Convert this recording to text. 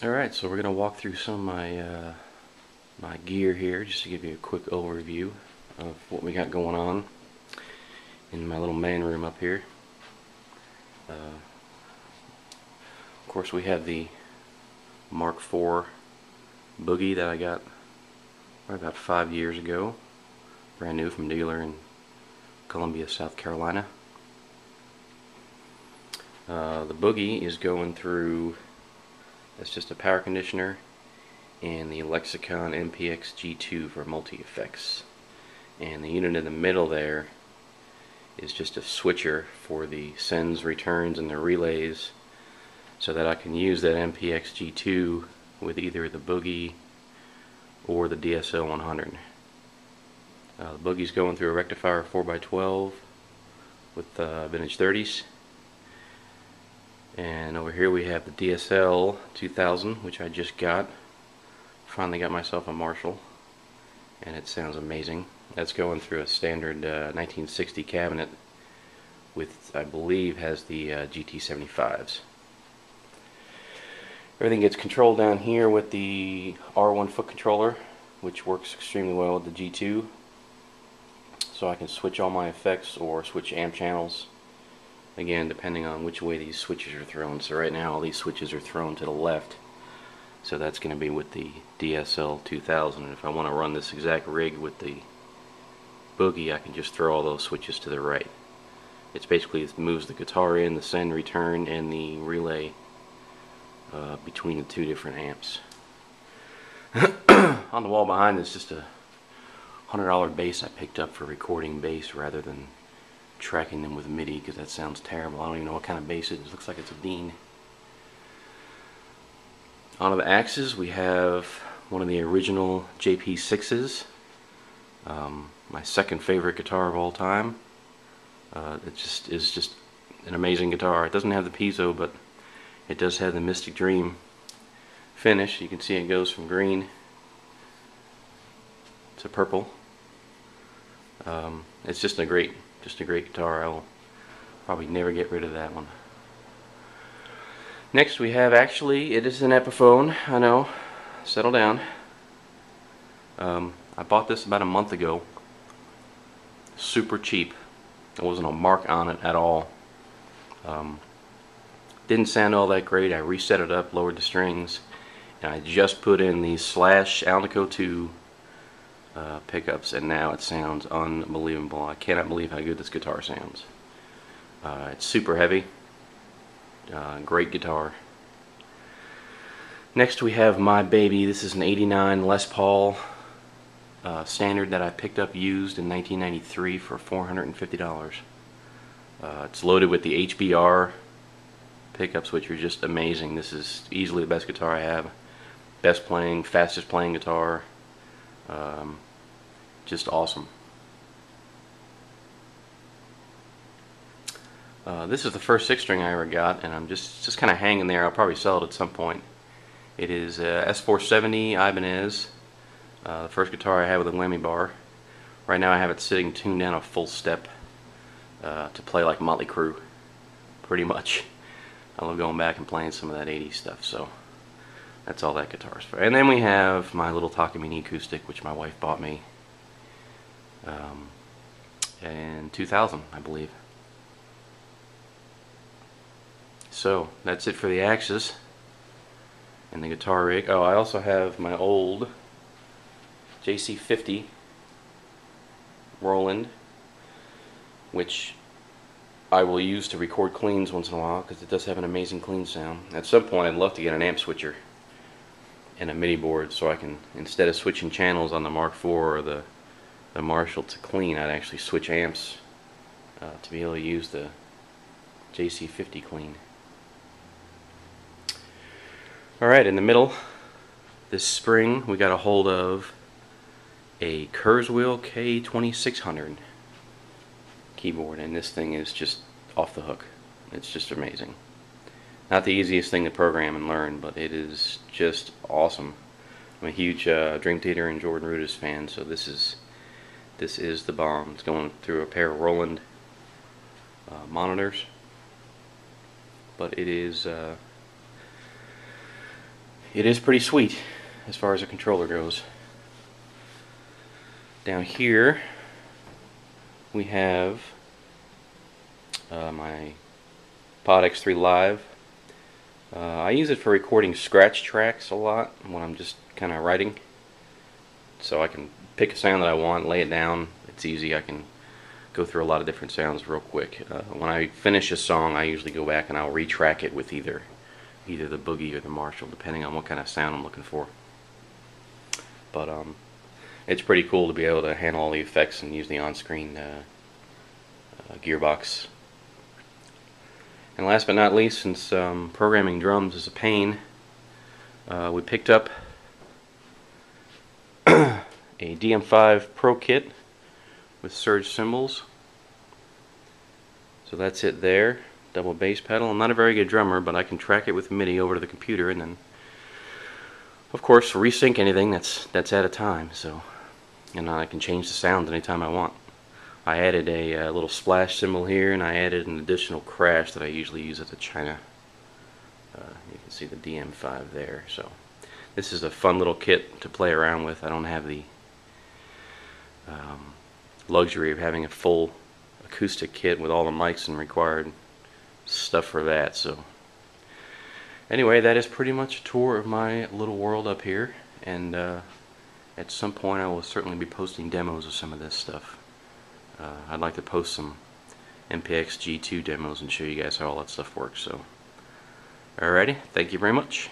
Alright, so we're going to walk through some of my gear here just to give you a quick overview of what we got going on in my little man room up here. Of course, we have the Mark IV Boogie that I got probably about 5 years ago, brand new from dealer in Columbia, South Carolina. The Boogie is going through, that's just a power conditioner and the Lexicon MPX G2 for multi-effects, and the unit in the middle there is just a switcher for the sends, returns, and the relays, so that I can use that MPX G2 with either the Boogie or the DSL 100. The Boogie's going through a rectifier 4x12 with vintage 30s. And over here we have the DSL 2000, which I just got. Finally got myself a Marshall, and it sounds amazing. That's going through a standard 1960 cabinet with, I believe, has the GT75s. Everything gets controlled down here with the R1 foot controller, which works extremely well with the G2. So I can switch all my effects or switch amp channels, again depending on which way these switches are thrown. So right now all these switches are thrown to the left, so that's going to be with the DSL 2000. And if I want to run this exact rig with the Boogie, I can just throw all those switches to the right. It's basically, it moves the guitar in, the send, return, and the relay between the two different amps. On the wall behind is just a $100 bass I picked up for recording bass rather than tracking them with MIDI, because that sounds terrible. I don't even know what kind of bass it is. It looks like it's a Dean. On the axes we have one of the original JP6s, my second favorite guitar of all time. It is just an amazing guitar. It doesn't have the piezo, but it does have the Mystic Dream finish. You can see it goes from green to purple. It's just a great guitar. I will probably never get rid of that one. Next we have, actually, it is an Epiphone. I know, settle down. I bought this about a month ago. Super cheap. There wasn't a mark on it at all. Didn't sound all that great. I reset it up, lowered the strings, and I just put in the Slash Alnico 2 pickups, and now it sounds unbelievable. I cannot believe how good this guitar sounds. It's super heavy. Great guitar. Next we have my baby. This is an '89 Les Paul standard that I picked up used in 1993 for $450. It's loaded with the HBR pickups, which are just amazing. This is easily the best guitar I have. Best playing, fastest playing guitar. Just awesome. This is the first 6-string I ever got, and I'm just kind of hanging there. I'll probably sell it at some point. It is S470 Ibanez, the first guitar I had with a whammy bar. Right now I have it sitting tuned down a full step to play like Motley Crue, pretty much. I love going back and playing some of that 80s stuff, so that's all that guitar's for. And then we have my little Takamine acoustic, which my wife bought me in 2000, I believe. So that's it for the axes and the guitar rig. Oh, I also have my old JC50 Roland, which I will use to record cleans once in a while, because it does have an amazing clean sound. At some point I'd love to get an amp switcher and a MIDI board, so I can, instead of switching channels on the Mark IV or the Marshall to clean, I'd actually switch amps to be able to use the JC50 clean. Alright, in the middle, this spring we got a hold of a Kurzweil K2600 keyboard, and this thing is just off the hook. It's just amazing. Not the easiest thing to program and learn, but it is just awesome. I'm a huge Dream Theater and Jordan Rudess fan, so this is the bomb. It's going through a pair of Roland monitors, but it is it is pretty sweet as far as a controller goes. Down here we have my Pod X3 Live. I use it for recording scratch tracks a lot when I'm just kind of writing, so I can pick a sound that I want, lay it down. It's easy. I can go through a lot of different sounds real quick. When I finish a song, I usually go back and I'll retrack it with either the Boogie or the Marshall, depending on what kind of sound I'm looking for. But it's pretty cool to be able to handle all the effects and use the on-screen gearbox. And last but not least, since programming drums is a pain, we picked up a DM5 Pro kit with surge cymbals. So that's it there. Double bass pedal. I'm not a very good drummer, but I can track it with MIDI over to the computer, and then, of course, resync anything that's at a time. So, and I can change the sound anytime I want. I added a little splash cymbal here, and I added an additional crash that I usually use at the China. You can see the DM5 there. So this is a fun little kit to play around with. I don't have the luxury of having a full acoustic kit with all the mics and required stuff for that. So anyway, that is pretty much a tour of my little world up here, and at some point I will certainly be posting demos of some of this stuff. I'd like to post some MPX G2 demos and show you guys how all that stuff works. So alrighty, thank you very much.